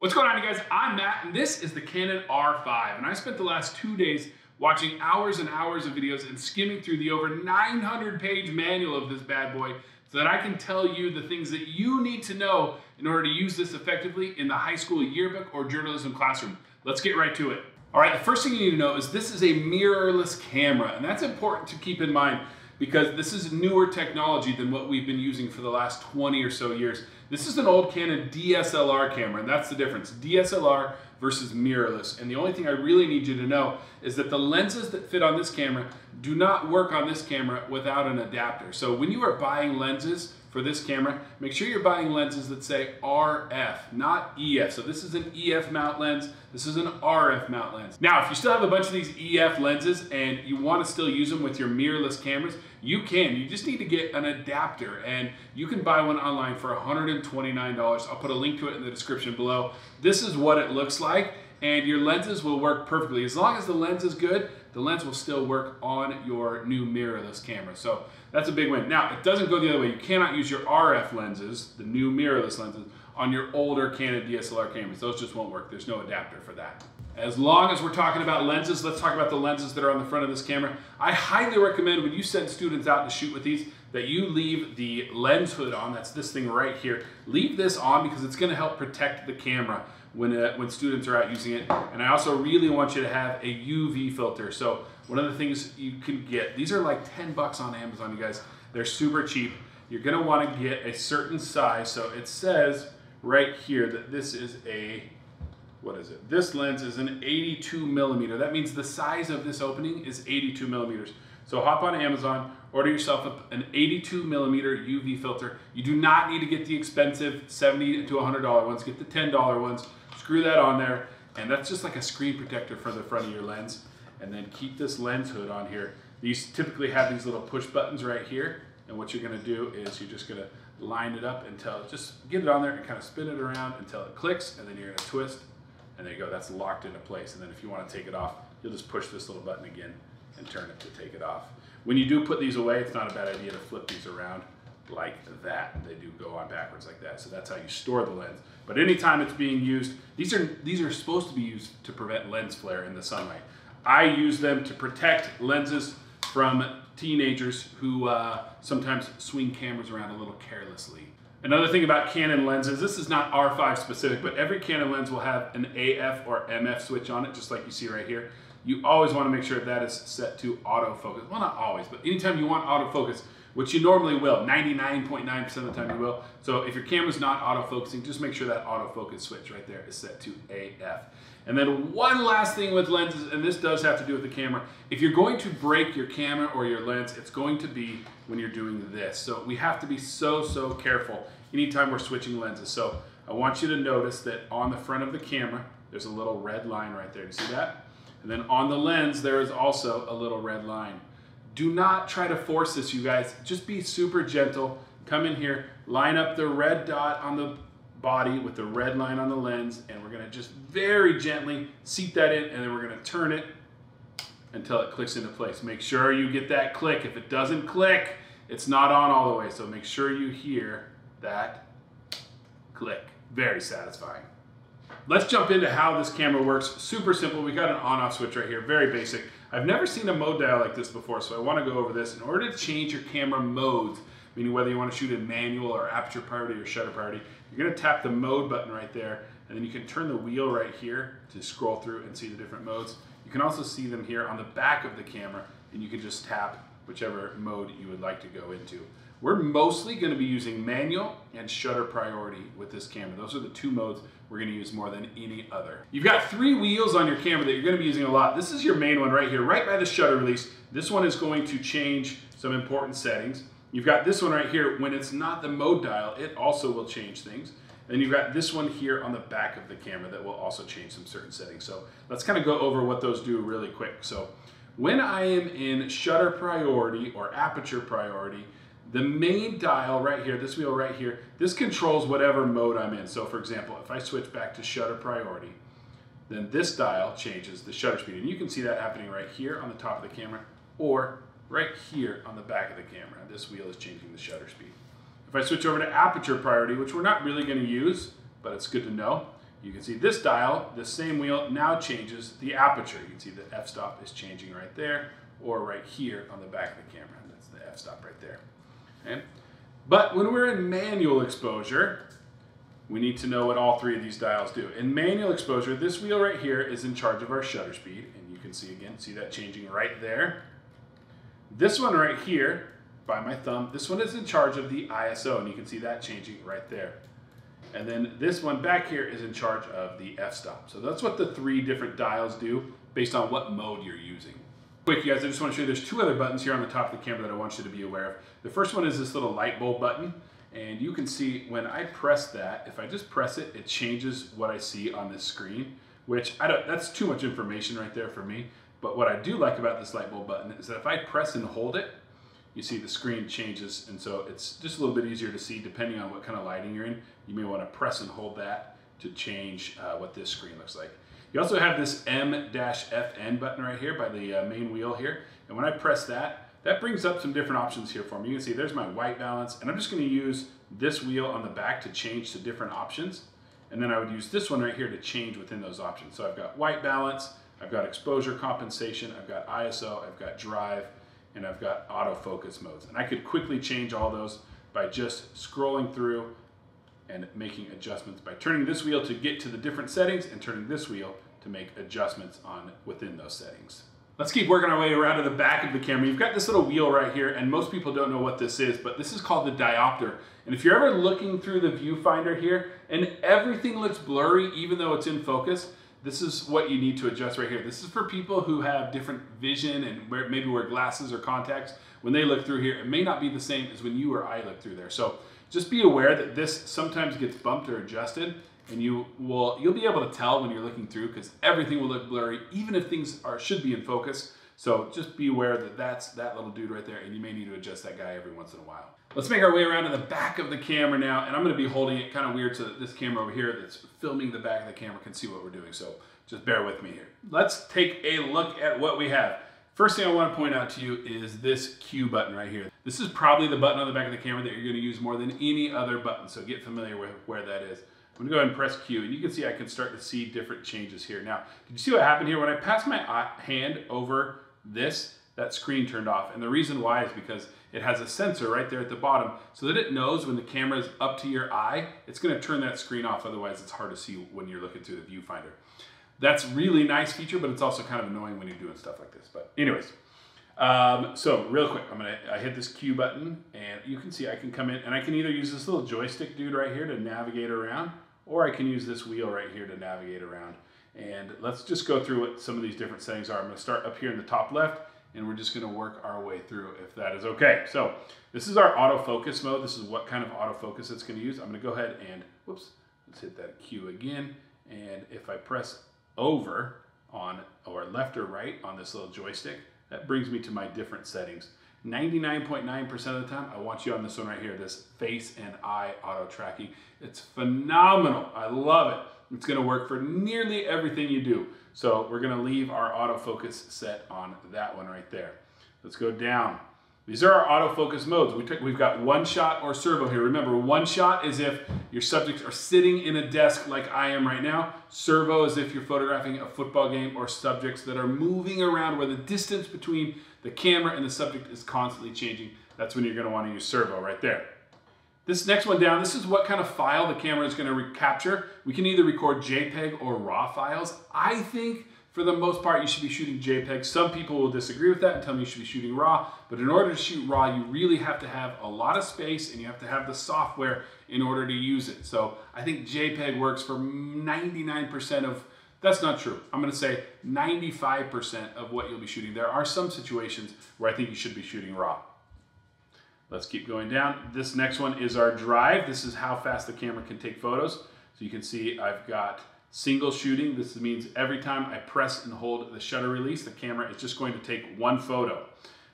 What's going on, you guys? I'm Matt, and this is the Canon R5, and I spent the last 2 days watching hours and hours of videos and skimming through the over 900-page manual of this bad boy so that I can tell you the things that you need to know in order to use this effectively in the high school yearbook or journalism classroom. Let's get right to it. All right, the first thing you need to know is this is a mirrorless camera, and that's important to keep in mind because this is newer technology than what we've been using for the last 20 or so years. This is an old Canon DSLR camera, and that's the difference. DSLR versus mirrorless. And the only thing I really need you to know is that the lenses that fit on this camera do not work on this camera without an adapter. So when you are buying lenses for this camera, make sure you're buying lenses that say RF, not EF. So this is an EF mount lens, this is an RF mount lens. Now, if you still have a bunch of these EF lenses and you want to still use them with your mirrorless cameras, you can. You just need to get an adapter, and you can buy one online for $129. I'll put a link to it in the description below. This is what it looks like, and your lenses will work perfectly. As long as the lens is good, the lens will still work on your new mirrorless camera. So that's a big win. Now, it doesn't go the other way. You cannot use your RF lenses, the new mirrorless lenses, on your older Canon DSLR cameras. Those just won't work. There's no adapter for that. As long as we're talking about lenses, let's talk about the lenses that are on the front of this camera. I highly recommend when you send students out to shoot with these that you leave the lens hood on. That's this thing right here. Leave this on because it's going to help protect the camera when students are out using it. And I also really want you to have a UV filter. So one of the things you can get, these are like 10 bucks on Amazon, you guys. They're super cheap. You're going to want to get a certain size. So it says right here that this is a, what is it? This lens is an 82 millimeter. That means the size of this opening is 82 millimeters. So hop on Amazon, order yourself an 82 millimeter UV filter. You do not need to get the expensive $70 to $100 ones. Get the $10 ones. Screw that on there, and that's just like a screen protector for the front of your lens. And then keep this lens hood on here. These typically have these little push buttons right here, and what you're going to do is you're just going to line it up until, just get it on there and kind of spin it around until it clicks, and then you're going to twist, and there you go. That's locked into place. And then if you want to take it off, you'll just push this little button again and turn it to take it off. When you do put these away, it's not a bad idea to flip these around like that. They do go on backwards like that. So that's how you store the lens. But anytime it's being used, these are supposed to be used to prevent lens flare in the sunlight. I use them to protect lenses from teenagers who sometimes swing cameras around a little carelessly. Another thing about Canon lenses, this is not R5 specific, but every Canon lens will have an AF or MF switch on it, just like you see right here. You always want to make sure that is set to autofocus. Well, not always, but anytime you want autofocus, which you normally will, 99.9% of the time you will. So if your camera's not autofocusing, just make sure that autofocus switch right there is set to AF. And then one last thing with lenses, and this does have to do with the camera. If you're going to break your camera or your lens, it's going to be when you're doing this. So we have to be so careful anytime we're switching lenses. So I want you to notice that on the front of the camera, there's a little red line right there. Do you see that? And then on the lens, there is also a little red line. Do not try to force this, you guys. Just be super gentle. Come in here, line up the red dot on the body with the red line on the lens, and we're gonna just very gently seat that in, and then we're gonna turn it until it clicks into place. Make sure you get that click. If it doesn't click, it's not on all the way. So make sure you hear that click. Very satisfying. Let's jump into how this camera works. Super simple. We got an on-off switch right here, very basic. I've never seen a mode dial like this before, so I want to go over this. In order to change your camera modes, meaning whether you want to shoot in manual or aperture priority or shutter priority, you're going to tap the mode button right there, and then you can turn the wheel right here to scroll through and see the different modes. You can also see them here on the back of the camera, and you can just tap whichever mode you would like to go into. We're mostly going to be using manual and shutter priority with this camera. Those are the two modes we're going to use more than any other. You've got 3 wheels on your camera that you're going to be using a lot. This is your main one right here, right by the shutter release. This one is going to change some important settings. You've got this one right here. When it's not the mode dial, it also will change things. And you've got this one here on the back of the camera that will also change some certain settings. So let's kind of go over what those do really quick. So when I am in shutter priority or aperture priority, the main dial right here, this wheel right here, this controls whatever mode I'm in. So for example, if I switch back to shutter priority, then this dial changes the shutter speed. And you can see that happening right here on the top of the camera or right here on the back of the camera. This wheel is changing the shutter speed. If I switch over to aperture priority, which we're not really going to use, but it's good to know, You can see this dial, this same wheel, now changes the aperture. You can see the f-stop is changing right there, or right here on the back of the camera. That's the f-stop right there. Okay? But when we're in manual exposure, we need to know what all three of these dials do. In manual exposure, this wheel right here is in charge of our shutter speed, and you can see that changing right there. This one right here, by my thumb, this one is in charge of the ISO, and you can see that changing right there. And then this one back here is in charge of the f-stop. So that's what the three different dials do based on what mode you're using. Quick, you guys, I just want to show you there's two other buttons here on the top of the camera that I want you to be aware of. The first one is this little light bulb button. And you can see when I press that, if I just press it, it changes what I see on this screen, which that's too much information right there for me. But what I do like about this light bulb button is that if I press and hold it, you see the screen changes. And so it's just a little bit easier to see depending on what kind of lighting you're in. You may want to press and hold that to change what this screen looks like. You also have this M-FN button right here by the main wheel here. And when I press that, that brings up some different options here for me. You can see there's my white balance, and I'm just going to use this wheel on the back to change to different options. And then I would use this one right here to change within those options. So I've got white balance, I've got exposure compensation, I've got ISO, I've got drive, and I've got autofocus modes. And I could quickly change all those by just scrolling through and making adjustments by turning this wheel to get to the different settings and turning this wheel to make adjustments within those settings. Let's keep working our way around to the back of the camera. You've got this little wheel right here, and most people don't know what this is, but this is called the diopter. And if you're ever looking through the viewfinder here and everything looks blurry even though it's in focus, this is what you need to adjust right here. This is for people who have different vision and maybe wear glasses or contacts. When they look through here, it may not be the same as when you or I look through there. So just be aware that this sometimes gets bumped or adjusted, and you'll be able to tell when you're looking through because everything will look blurry even if things should be in focus. So just be aware that that's that little dude right there, and you may need to adjust that guy every once in a while. Let's make our way around to the back of the camera now, and I'm going to be holding it kind of weird so that this camera over here that's filming the back of the camera can see what we're doing. So just bear with me here. Let's take a look at what we have. First thing I want to point out to you is this Q button right here. This is probably the button on the back of the camera that you're going to use more than any other button, so get familiar with where that is. I'm going to go ahead and press Q, and you can see I can start to see different changes here. Now, did you see what happened here? When I passed my hand over this, that screen turned off. And the reason why is because it has a sensor right there at the bottom so that it knows when the camera is up to your eye, it's going to turn that screen off. Otherwise, it's hard to see when you're looking through the viewfinder. That's a really nice feature, but it's also kind of annoying when you're doing stuff like this. But anyways, so real quick, I hit this Q button, and you can see I can come in, and I can either use this little joystick dude right here to navigate around, or I can use this wheel right here to navigate around. And let's just go through what some of these different settings are. I'm going to start up here in the top left, and we're just going to work our way through if that is okay. So this is our autofocus mode. This is what kind of autofocus it's going to use. I'm going to go ahead and, whoops, let's hit that Q again. And if I press over on or left or right on this little joystick, that brings me to my different settings. 99.9% of the time, I want you on this one right here, this face and eye auto tracking. It's phenomenal. I love it. It's going to work for nearly everything you do. So we're going to leave our autofocus set on that one right there. Let's go down. These are our autofocus modes. We've got one shot or servo here. Remember, one shot is if your subjects are sitting in a desk like I am right now. Servo is if you're photographing a football game or subjects that are moving around where the distance between the camera and the subject is constantly changing. That's when you're going to want to use servo right there. This next one down, this is what kind of file the camera is going to capture. We can either record JPEG or RAW files. I think for the most part, you should be shooting JPEG. Some people will disagree with that and tell me you should be shooting RAW, but in order to shoot RAW, you really have to have a lot of space and you have to have the software in order to use it. So I think JPEG works for 99% of, that's not true. I'm gonna say 95% of what you'll be shooting. There are some situations where I think you should be shooting RAW. Let's keep going down. This next one is our drive. This is how fast the camera can take photos. So you can see I've got single shooting. This means every time I press and hold the shutter release, the camera is just going to take one photo.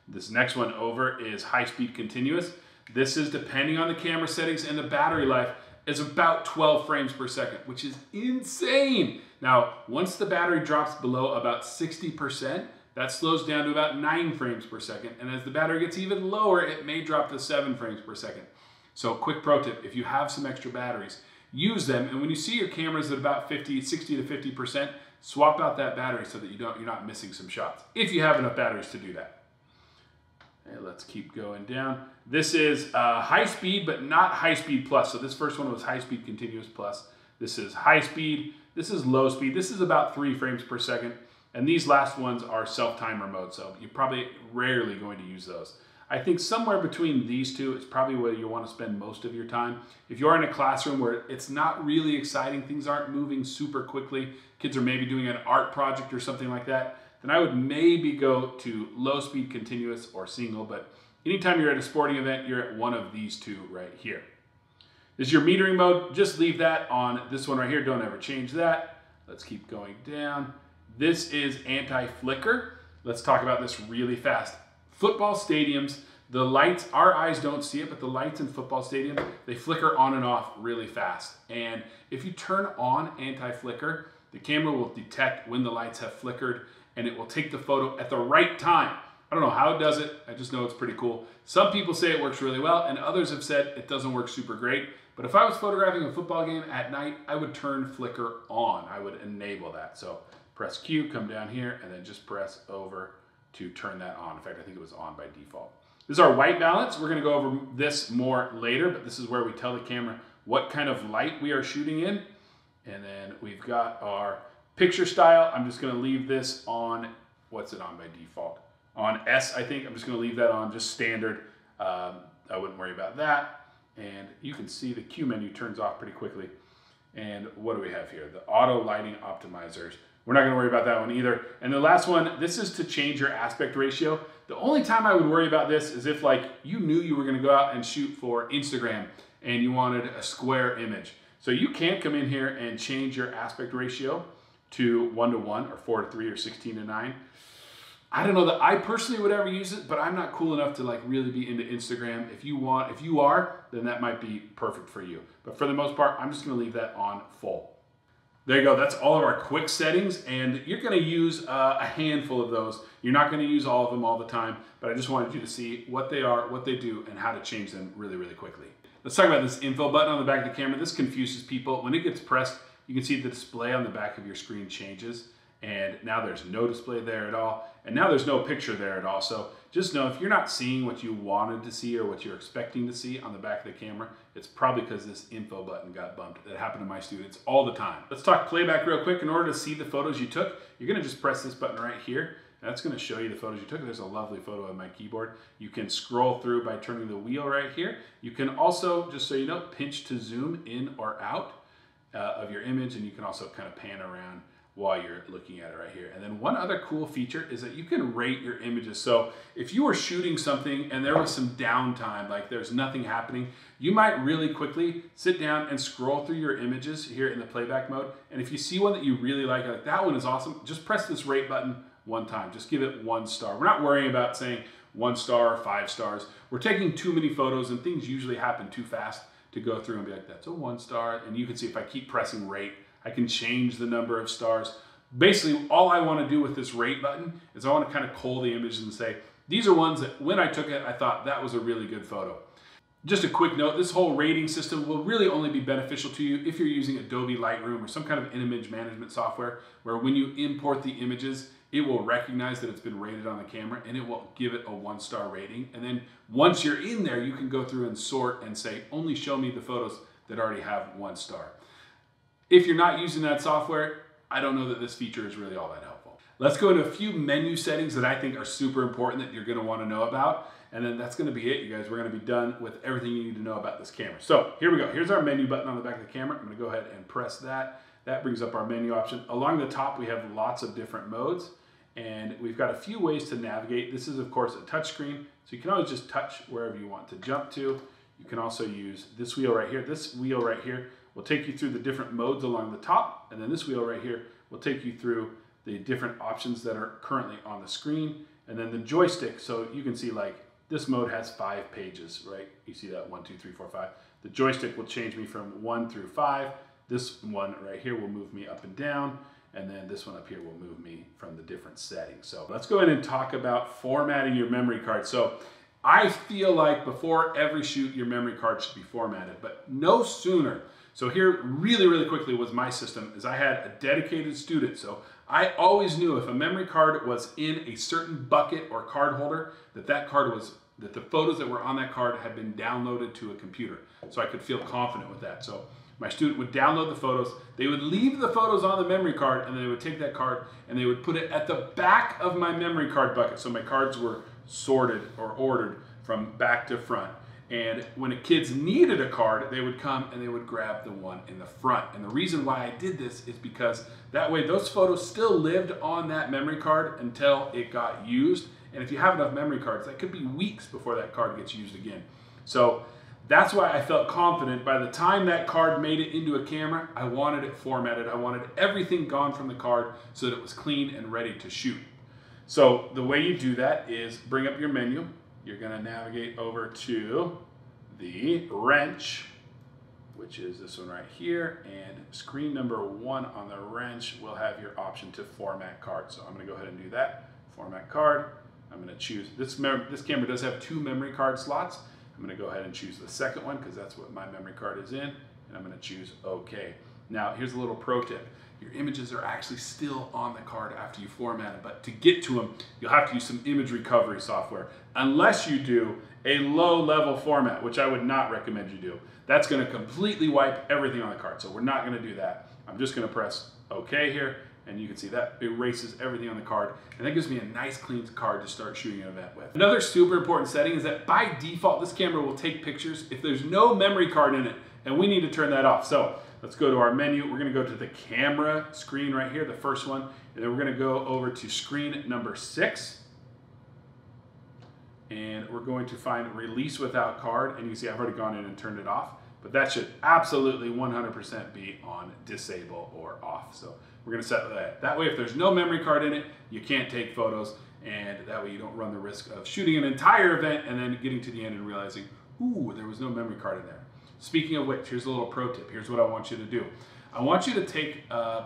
This next one over is high-speed continuous. This is, depending on the camera settings and the battery life, is about 12 frames per second, which is insane. Now, once the battery drops below about 60%, that slows down to about 9 frames per second. And as the battery gets even lower, it may drop to 7 frames per second. So quick pro tip, if you have some extra batteries, use them. And when you see your camera's at about 60 to 50%, swap out that battery so that you're not missing some shots, if you have enough batteries to do that. And let's keep going down. This is high speed, but not high speed plus. So this first one was high speed continuous plus. This is high speed. This is low speed. This is about 3 frames per second. And these last ones are self-timer mode, so you're probably rarely going to use those. I think somewhere between these two is probably where you want to spend most of your time. If you're in a classroom where it's not really exciting, things aren't moving super quickly, kids are maybe doing an art project or something like that, then I would maybe go to low speed continuous or single, but anytime you're at a sporting event, you're at one of these two right here. This is your metering mode. Just leave that on this one right here. Don't ever change that. Let's keep going down. This is anti-flicker. Let's talk about this really fast. Football stadiums, the lights, our eyes don't see it, but the lights in football stadiums, they flicker on and off really fast. And if you turn on anti-flicker, the camera will detect when the lights have flickered and it will take the photo at the right time. I don't know how it does it. I just know it's pretty cool. Some people say it works really well and others have said it doesn't work super great. But if I was photographing a football game at night, I would turn flicker on. I would enable that. So press Q, come down here, and then just press over to turn that on. In fact, I think it was on by default. This is our white balance. We're gonna go over this more later, but this is where we tell the camera what kind of light we are shooting in. And then we've got our picture style. I'm just gonna leave this on, what's it on by default? On S, I think. I'm just gonna leave that on, just standard. I wouldn't worry about that. And you can see the Q menu turns off pretty quickly. And what do we have here? The auto lighting optimizers. We're not gonna worry about that one either. And the last one, this is to change your aspect ratio. The only time I would worry about this is if like you knew you were gonna go out and shoot for Instagram and you wanted a square image. So you can't come in here and change your aspect ratio to 1:1 or 4:3 or 16:9. I don't know that I personally would ever use it, but I'm not cool enough to like really be into Instagram. If you are, then that might be perfect for you. But for the most part, I'm just gonna leave that on full. There you go, that's all of our quick settings, and you're gonna use a handful of those. You're not gonna use all of them all the time, but I just wanted you to see what they are, what they do, and how to change them really, really quickly. Let's talk about this info button on the back of the camera. This confuses people. When it gets pressed, you can see the display on the back of your screen changes. And now there's no display there at all. And now there's no picture there at all. So just know if you're not seeing what you wanted to see or what you're expecting to see on the back of the camera, it's probably because this info button got bumped. That happened to my students all the time. Let's talk playback real quick. In order to see the photos you took, you're gonna just press this button right here. And that's gonna show you the photos you took. There's a lovely photo on my keyboard. You can scroll through by turning the wheel right here. You can also, just so you know, pinch to zoom in or out of your image, and you can also kind of pan around while you're looking at it right here. And then one other cool feature is that you can rate your images. So if you were shooting something and there was some downtime, like there's nothing happening, you might really quickly sit down and scroll through your images here in the playback mode. And if you see one that you really like that one is awesome, just press this rate button one time. Just give it 1 star. We're not worrying about saying 1 star or 5 stars. We're taking too many photos and things usually happen too fast to go through and be like, that's a 1 star. And you can see if I keep pressing rate, I can change the number of stars. Basically, all I want to do with this rate button is I want to kind of cull the images and say, these are ones that when I took it, I thought that was a really good photo. Just a quick note, this whole rating system will really only be beneficial to you if you're using Adobe Lightroom or some kind of image management software where when you import the images, it will recognize that it's been rated on the camera and it will give it a 1-star rating. And then once you're in there, you can go through and sort and say, only show me the photos that already have 1 star. If you're not using that software, I don't know that this feature is really all that helpful. Let's go into a few menu settings that I think are super important that you're gonna wanna know about. And then that's gonna be it, you guys. We're gonna be done with everything you need to know about this camera. So here we go. Here's our menu button on the back of the camera. I'm gonna go ahead and press that. That brings up our menu option. Along the top, we have lots of different modes. And we've got a few ways to navigate. This is, of course, a touchscreen. So you can always just touch wherever you want to jump to. You can also use this wheel right here. This wheel right here will take you through the different modes along the top, and then this wheel right here will take you through the different options that are currently on the screen, and then the joystick, so you can see like this mode has 5 pages, right? You see that 1, 2, 3, 4, 5. The joystick will change me from 1 through 5. This one right here will move me up and down, and then this one up here will move me from the different settings. So let's go ahead and talk about formatting your memory card. So I feel like before every shoot, your memory card should be formatted, but no sooner So here, really, really quickly was my system, is I had a dedicated student. So I always knew if a memory card was in a certain bucket or card holder, that the photos that were on that card had been downloaded to a computer. So I could feel confident with that. So my student would download the photos, they would leave the photos on the memory card, and then they would take that card and they would put it at the back of my memory card bucket. So my cards were sorted or ordered from back to front. And when kids needed a card, they would come and they would grab the one in the front. And the reason why I did this is because that way those photos still lived on that memory card until it got used. And if you have enough memory cards, that could be weeks before that card gets used again. So that's why I felt confident by the time that card made it into a camera, I wanted it formatted. I wanted everything gone from the card so that it was clean and ready to shoot. So the way you do that is bring up your menu. You're gonna navigate over to the wrench, which is this one right here, and screen number 1 on the wrench will have your option to format card. So I'm gonna go ahead and do that. Format card. I'm gonna choose, this camera does have 2 memory card slots. I'm gonna go ahead and choose the second one because that's what my memory card is in, and I'm gonna choose OK. Now here's a little pro tip. Your images are actually still on the card after you format it, but to get to them, you'll have to use some image recovery software, unless you do a low-level format, which I would not recommend you do. That's gonna completely wipe everything on the card, so we're not gonna do that. I'm just gonna press OK here, and you can see that erases everything on the card, and that gives me a nice clean card to start shooting an event with. Another super important setting is that by default, this camera will take pictures if there's no memory card in it, and we need to turn that off. So let's go to our menu. We're gonna go to the camera screen right here, the first one, and then we're gonna go over to screen number 6. And we're going to find release without card, and you can see I've already gone in and turned it off, but that should absolutely 100% be on disable or off. So we're gonna set that. That way, if there's no memory card in it, you can't take photos, and that way you don't run the risk of shooting an entire event and then getting to the end and realizing, ooh, there was no memory card in there. Speaking of which, here's a little pro tip. Here's what I want you to do. I want you to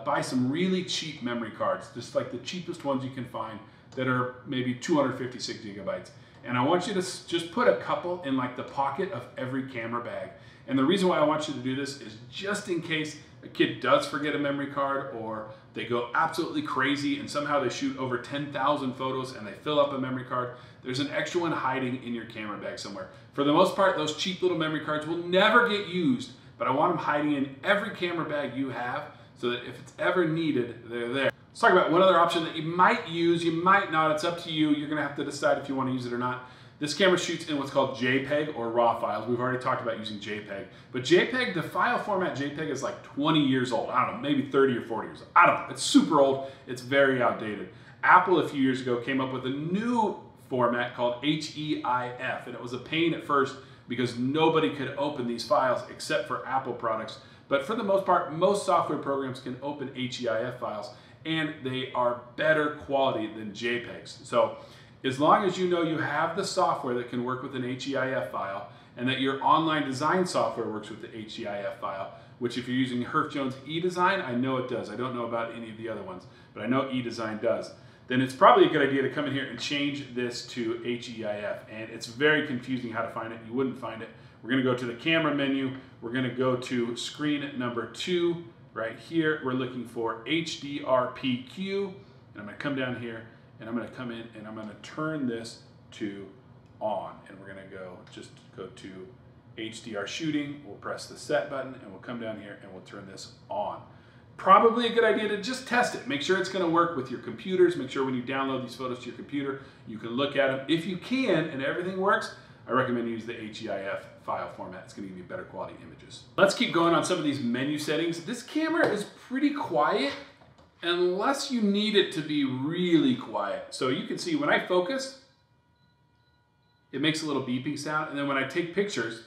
buy some really cheap memory cards, just like the cheapest ones you can find that are maybe 256 gigabytes. And I want you to just put a couple in like the pocket of every camera bag. And the reason why I want you to do this is just in case a kid does forget a memory card, or they go absolutely crazy and somehow they shoot over 10,000 photos and they fill up a memory card, there's an extra one hiding in your camera bag somewhere. For the most part, those cheap little memory cards will never get used, but I want them hiding in every camera bag you have so that if it's ever needed, they're there. Let's talk about one other option that you might use, you might not, it's up to you. You're gonna have to decide if you wanna use it or not. This camera shoots in what's called Jpeg or RAW files. We've already talked about using Jpeg, but Jpeg, the file format Jpeg is like 20 years old. I don't know, maybe 30 or 40 years old. I don't know, it's super old, it's very outdated. Apple a few years ago came up with a new format called Heif, and it was a pain at first because nobody could open these files except for Apple products. But for the most part, most software programs can open Heif files, and they are better quality than JPEGs. So as long as you know you have the software that can work with an Heif file, and that your online design software works with the Heif file, which if you're using Herf Jones eDesign, I know it does. I don't know about any of the other ones, but I know eDesign does. Then it's probably a good idea to come in here and change this to Heif. And it's very confusing how to find it. You wouldn't find it. We're gonna go to the camera menu. We're gonna go to screen number 2. Right here, we're looking for HDRPQ. And I'm gonna come down here and I'm gonna come in and I'm gonna turn this to on. And we're gonna just go to HDR shooting. We'll press the set button and we'll come down here and we'll turn this on. Probably a good idea to just test it. Make sure it's gonna work with your computers. Make sure when you download these photos to your computer, you can look at them. If you can and everything works, I recommend you use the Heif file format. It's gonna give you better quality images. Let's keep going on some of these menu settings. This camera is pretty quiet unless you need it to be really quiet. So you can see when I focus, it makes a little beeping sound. And then when I take pictures,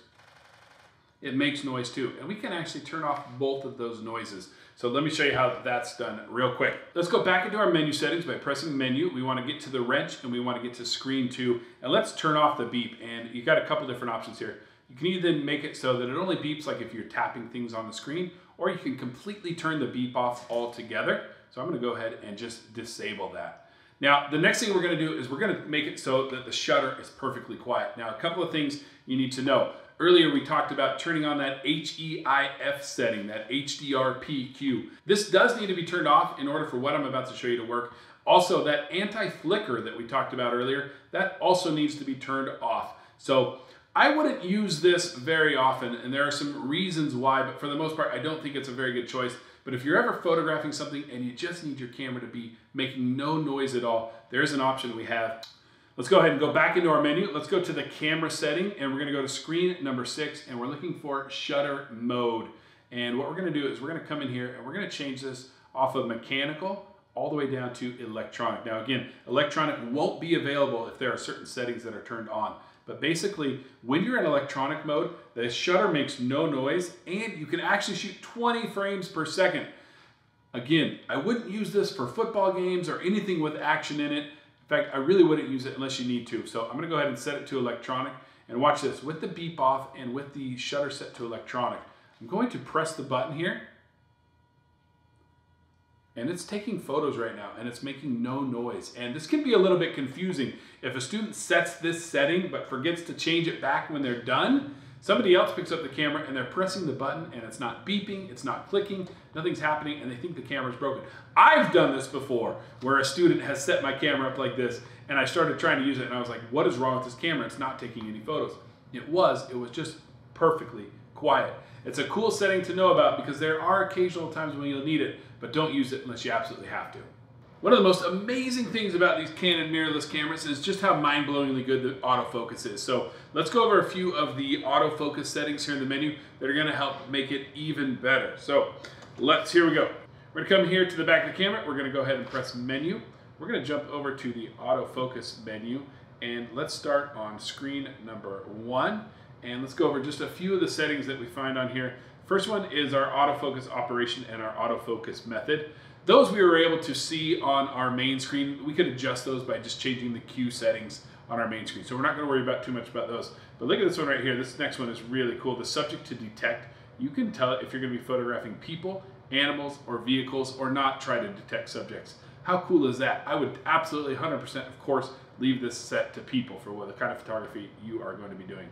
it makes noise too. And we can actually turn off both of those noises. So let me show you how that's done real quick. Let's go back into our menu settings by pressing menu. We want to get to the wrench and we want to get to screen 2. And let's turn off the beep. And you got a couple different options here. You can either make it so that it only beeps like if you're tapping things on the screen, or you can completely turn the beep off altogether. So I'm going to go ahead and just disable that. Now, the next thing we're going to do is we're going to make it so that the shutter is perfectly quiet. Now, a couple of things you need to know. Earlier we talked about turning on that HEIF setting, that HDRPQ. This does need to be turned off in order for what I'm about to show you to work. Also, that anti-flicker that we talked about earlier, that also needs to be turned off. So I wouldn't use this very often, and there are some reasons why, but for the most part, I don't think it's a very good choice. But if you're ever photographing something and you just need your camera to be making no noise at all, there's an option we have. Let's go ahead and go back into our menu. Let's go to the camera setting, and we're gonna go to screen number 6, and we're looking for shutter mode. And what we're gonna do is we're gonna come in here and we're gonna change this off of mechanical all the way down to electronic. Now again, electronic won't be available if there are certain settings that are turned on. But basically, when you're in electronic mode, the shutter makes no noise, and you can actually shoot 20 frames per second. Again, I wouldn't use this for football games or anything with action in it. In fact, I really wouldn't use it unless you need to. So I'm gonna go ahead and set it to electronic, and watch this. With the beep off and with the shutter set to electronic, I'm going to press the button here, and it's taking photos right now, and it's making no noise. And this can be a little bit confusing. If a student sets this setting but forgets to change it back when they're done, somebody else picks up the camera and they're pressing the button and it's not beeping, it's not clicking, nothing's happening, and they think the camera's broken. I've done this before, where a student has set my camera up like this, and I started trying to use it, and I was like, what is wrong with this camera? It's not taking any photos. It was just perfectly quiet. It's a cool setting to know about because there are occasional times when you'll need it, but don't use it unless you absolutely have to. One of the most amazing things about these Canon mirrorless cameras is just how mind-blowingly good the autofocus is. So let's go over a few of the autofocus settings here in the menu that are gonna help make it even better. So here we go. We're gonna come here to the back of the camera. We're gonna go ahead and press menu. We're gonna jump over to the autofocus menu, and let's start on screen number 1. And let's go over just a few of the settings that we find on here. First one is our autofocus operation and our autofocus method. Those we were able to see on our main screen. We could adjust those by just changing the Q settings on our main screen. So we're not gonna worry about too much about those. But look at this one right here. This next one is really cool. The subject to detect. You can tell if you're gonna be photographing people, animals, or vehicles, or not try to detect subjects. How cool is that? I would absolutely 100%, of course, leave this set to people for what the kind of photography you are going to be doing.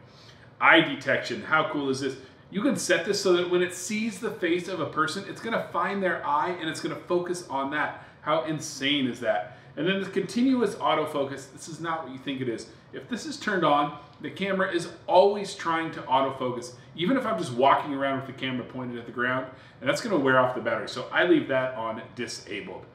Eye detection. How cool is this? You can set this so that when it sees the face of a person, it's gonna find their eye and it's gonna focus on that. How insane is that? And then the continuous autofocus, this is not what you think it is. If this is turned on, the camera is always trying to autofocus, even if I'm just walking around with the camera pointed at the ground, and that's gonna wear off the battery. So I leave that on disabled.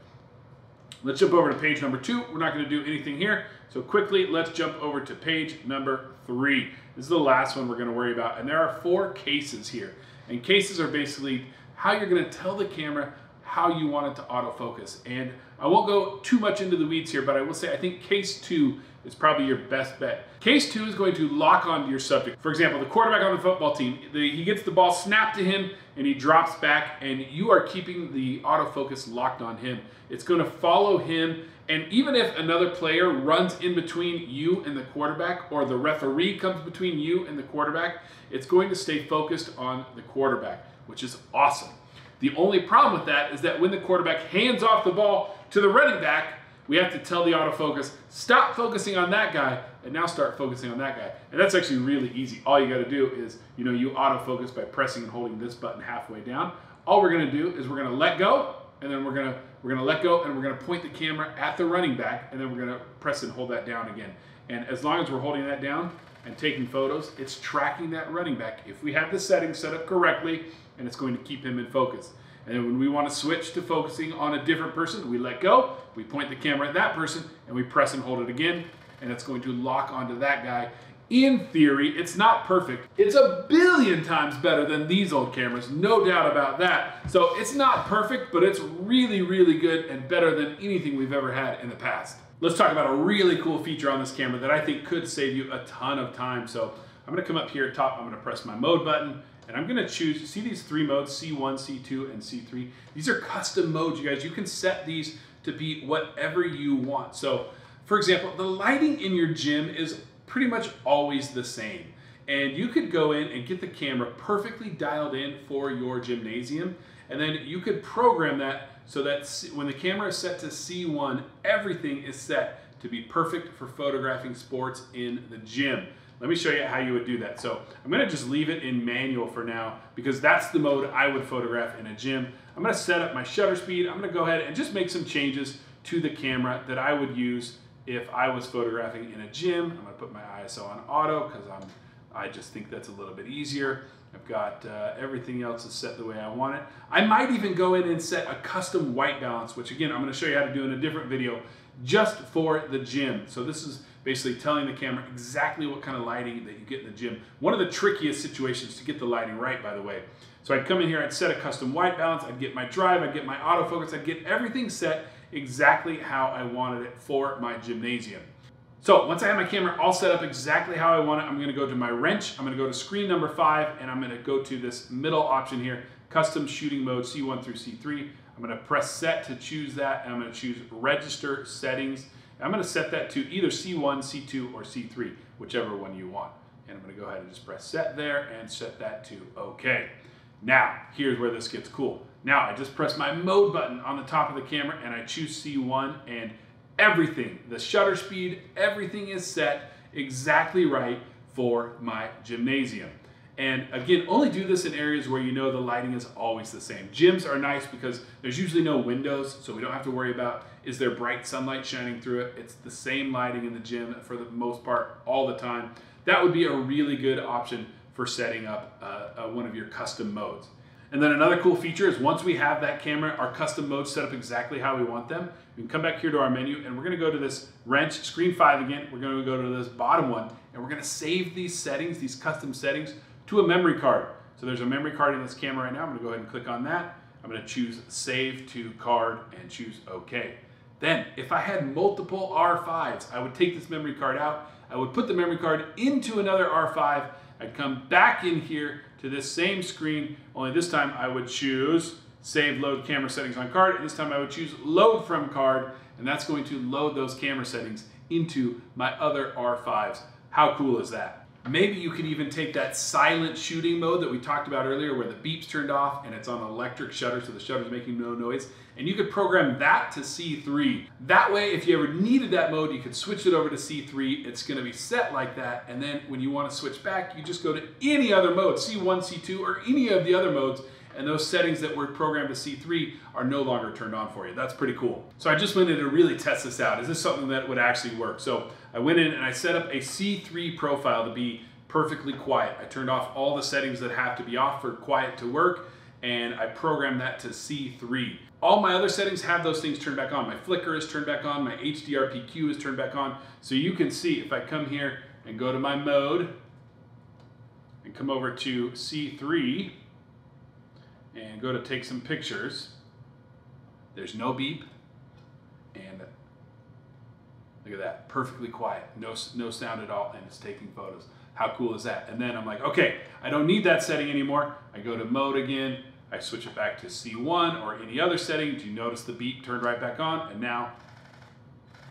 Let's jump over to page number 2. We're not gonna do anything here. So quickly, let's jump over to page number 3. This is the last one we're gonna worry about. And there are 4 cases here. And cases are basically how you're gonna tell the camera how you want it to autofocus. And I won't go too much into the weeds here, but I will say I think case 2 is probably your best bet. Case 2 is going to lock onto your subject. For example, the quarterback on the football team, he gets the ball snapped to him and he drops back, and you are keeping the autofocus locked on him. It's gonna follow him, and even if another player runs in between you and the quarterback, or the referee comes between you and the quarterback, it's going to stay focused on the quarterback, which is awesome. The only problem with that is that when the quarterback hands off the ball to the running back, we have to tell the autofocus, stop focusing on that guy and now start focusing on that guy. And that's actually really easy. All you gotta do is, you autofocus by pressing and holding this button halfway down. All we're gonna do is we're gonna let go, and then we're gonna let go, and we're gonna point the camera at the running back, and then we're gonna press and hold that down again. And as long as we're holding that down and taking photos, it's tracking that running back if we have the settings set up correctly, and it's going to keep him in focus. And then when we want to switch to focusing on a different person, we let go, we point the camera at that person, and we press and hold it again, and it's going to lock onto that guy. In theory, it's not perfect. It's a billion times better than these old cameras, no doubt about that. So it's not perfect, but it's really, really good and better than anything we've ever had in the past. Let's talk about a really cool feature on this camera that I think could save you a ton of time. So I'm gonna come up here at top, I'm gonna press my mode button, and I'm gonna choose, see these 3 modes, C1, C2, and C3? These are custom modes, you guys. You can set these to be whatever you want. So, for example, the lighting in your gym is pretty much always the same. And you could go in and get the camera perfectly dialed in for your gymnasium, and then you could program that so that when the camera is set to C1, everything is set to be perfect for photographing sports in the gym. Let me show you how you would do that. So I'm gonna just leave it in manual for now because that's the mode I would photograph in a gym. I'm gonna set up my shutter speed. I'm gonna go ahead and just make some changes to the camera that I would use if I was photographing in a gym. I'm gonna put my ISO on auto because I just think that's a little bit easier. I've got everything else is set the way I want it. I might even go in and set a custom white balance, which again, I'm gonna show you how to do in a different video just for the gym. So this is basically telling the camera exactly what kind of lighting that you get in the gym. One of the trickiest situations to get the lighting right, by the way. So I'd come in here, I'd set a custom white balance, I'd get my drive, I'd get my autofocus, I'd get everything set exactly how I wanted it for my gymnasium. So once I have my camera all set up exactly how I want it, I'm gonna go to my wrench, I'm gonna go to screen number 5, and I'm gonna go to this middle option here, custom shooting mode C1 through C3. I'm gonna press set to choose that, and I'm gonna choose register settings. I'm gonna set that to either C1, C2, or C3, whichever one you want. And I'm gonna go ahead and just press set there and set that to okay. Now, here's where this gets cool. Now I just press my mode button on the top of the camera and I choose C1, and everything, the shutter speed, everything is set exactly right for my gymnasium. And again, only do this in areas where you know the lighting is always the same. Gyms are nice because there's usually no windows, so we don't have to worry about is there bright sunlight shining through it. It's the same lighting in the gym for the most part all the time. That would be a really good option for setting up one of your custom modes. And then another cool feature is once we have that camera, our custom modes set up exactly how we want them, we can come back here to our menu and we're gonna go to this wrench, screen 5 again, we're gonna go to this bottom one, and we're gonna save these settings, these custom settings, to a memory card. So there's a memory card in this camera right now. I'm gonna go ahead and click on that. I'm gonna choose save to card and choose okay. Then if I had multiple R5s, I would take this memory card out, I would put the memory card into another R5, I'd come back in here to this same screen, only this time I would choose save load camera settings on card, and this time I would choose load from card, and that's going to load those camera settings into my other R5s. How cool is that? Maybe you could even take that silent shooting mode that we talked about earlier where the beep's turned off and it's on electric shutter, so the shutter's making no noise, and you could program that to C3. That way, if you ever needed that mode, you could switch it over to C3. It's gonna be set like that, and then when you wanna switch back, you just go to any other mode, C1, C2, or any of the other modes, and those settings that were programmed to C3 are no longer turned on for you. That's pretty cool. So I just went in to really test this out. Is this something that would actually work? So I went in and I set up a C3 profile to be perfectly quiet. I turned off all the settings that have to be off for quiet to work, and I programmed that to C3. All my other settings have those things turned back on. My flicker is turned back on, my HDRPQ is turned back on. So you can see if I come here and go to my mode and come over to C3, and go to take some pictures, there's no beep, and look at that, perfectly quiet, no sound at all, and it's taking photos. How cool is that? And then I'm like, okay, I don't need that setting anymore. I go to mode again, I switch it back to C1 or any other setting. Do you notice the beep turned right back on? And now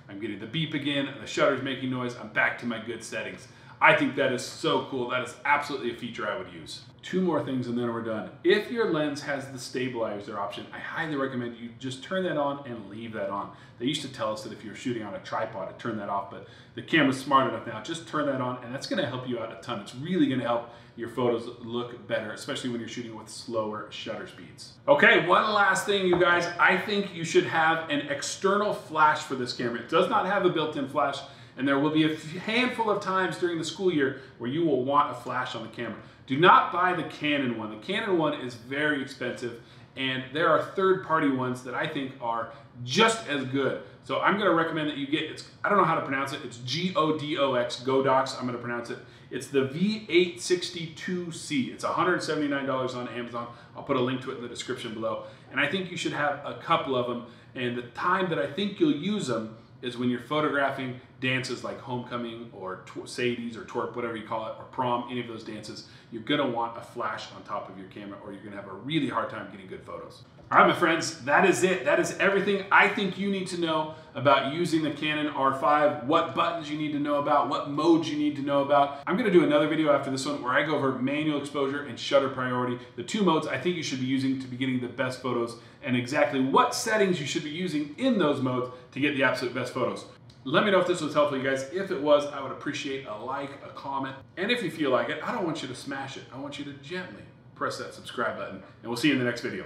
I'm getting the beep again, and the shutter's making noise. I'm back to my good settings. I think that is so cool. That is absolutely a feature I would use. 2 more things and then we're done. If your lens has the stabilizer option, I highly recommend you just turn that on and leave that on. They used to tell us that if you're shooting on a tripod to turn that off, but the camera's smart enough now, just turn that on, and that's gonna help you out a ton. It's really gonna help your photos look better, especially when you're shooting with slower shutter speeds. Okay, one last thing, you guys. I think you should have an external flash for this camera. It does not have a built-in flash, and there will be a handful of times during the school year where you will want a flash on the camera. Do not buy the Canon one. The Canon one is very expensive, and there are third-party ones that I think are just as good. So I'm gonna recommend that you get, I don't know how to pronounce it, it's G-O-D-O-X, Godox, I'm gonna pronounce it. It's the V862C. It's $179 on Amazon. I'll put a link to it in the description below. And I think you should have a couple of them, and the time that I think you'll use them is when you're photographing dances like homecoming or Sadie's or twerp, whatever you call it, or prom, any of those dances. You're gonna want a flash on top of your camera, or you're gonna have a really hard time getting good photos. All right, my friends, that is it. That is everything I think you need to know about using the Canon R5, what buttons you need to know about, what modes you need to know about. I'm gonna do another video after this one where I go over manual exposure and shutter priority, the 2 modes I think you should be using to be getting the best photos, and exactly what settings you should be using in those modes to get the absolute best photos. Let me know if this was helpful, you guys. If it was, I would appreciate a like, a comment. And if you feel like it, I don't want you to smash it. I want you to gently press that subscribe button. And we'll see you in the next video.